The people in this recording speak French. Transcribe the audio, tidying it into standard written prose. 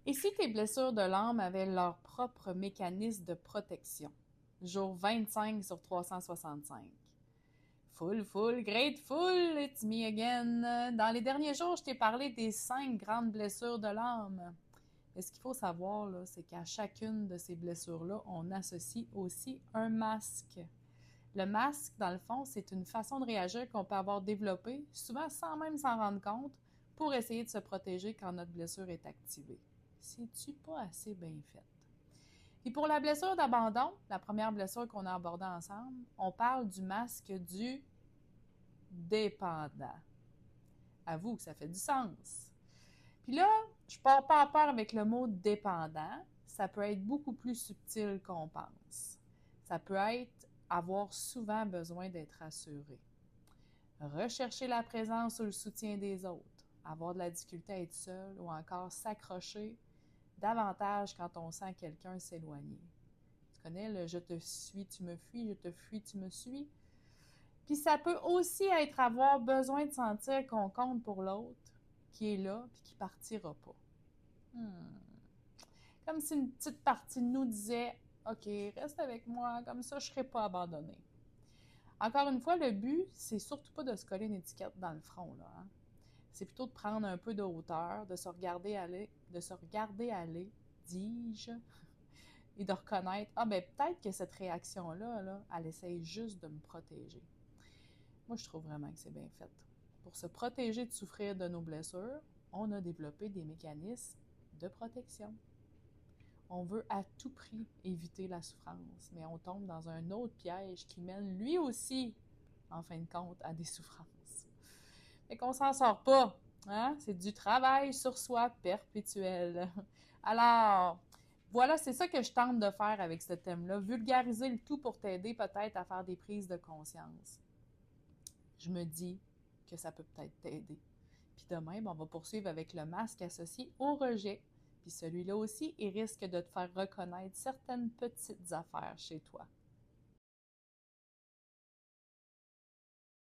Et si tes blessures de l'âme avaient leur propre mécanisme de protection? Jour 25 sur 365. Full, grateful, it's me again. Dans les derniers jours, je t'ai parlé des 5 grandes blessures de l'âme. Et ce qu'il faut savoir, là, c'est qu'à chacune de ces blessures-là, on associe aussi un masque. Le masque, dans le fond, c'est une façon de réagir qu'on peut avoir développée, souvent sans même s'en rendre compte, pour essayer de se protéger quand notre blessure est activée. C'est-tu pas assez bien fait? Puis pour la blessure d'abandon, la première blessure qu'on a abordée ensemble, on parle du masque du dépendant. Avoue que ça fait du sens. Puis là, je pars pas à peur avec le mot dépendant. Ça peut être beaucoup plus subtil qu'on pense. Ça peut être avoir souvent besoin d'être rassuré. Rechercher la présence ou le soutien des autres. Avoir de la difficulté à être seul ou encore s'accrocher davantage quand on sent quelqu'un s'éloigner. Tu connais le je te suis, tu me fuis, je te fuis, tu me suis. Puis ça peut aussi être avoir besoin de sentir qu'on compte pour l'autre, qui est là, puis qui partira pas. Hmm. Comme si une petite partie de nous disait OK, reste avec moi, comme ça je serai pas abandonné. Encore une fois, le but, c'est surtout pas de se coller une étiquette dans le front, là. Hein? C'est plutôt de prendre un peu de hauteur, de se regarder aller, dis-je, et de reconnaître, ah ben peut-être que cette réaction-là, là, elle essaye juste de me protéger. Moi, je trouve vraiment que c'est bien fait. Pour se protéger de souffrir de nos blessures, on a développé des mécanismes de protection. On veut à tout prix éviter la souffrance, mais on tombe dans un autre piège qui mène lui aussi, en fin de compte, à des souffrances. Fait qu'on s'en sort pas. Hein? C'est du travail sur soi perpétuel. Alors, voilà, c'est ça que je tente de faire avec ce thème-là. Vulgariser le tout pour t'aider peut-être à faire des prises de conscience. Je me dis que ça peut peut-être t'aider. Puis demain, on va poursuivre avec le masque associé au rejet. Puis celui-là aussi, il risque de te faire reconnaître certaines petites affaires chez toi.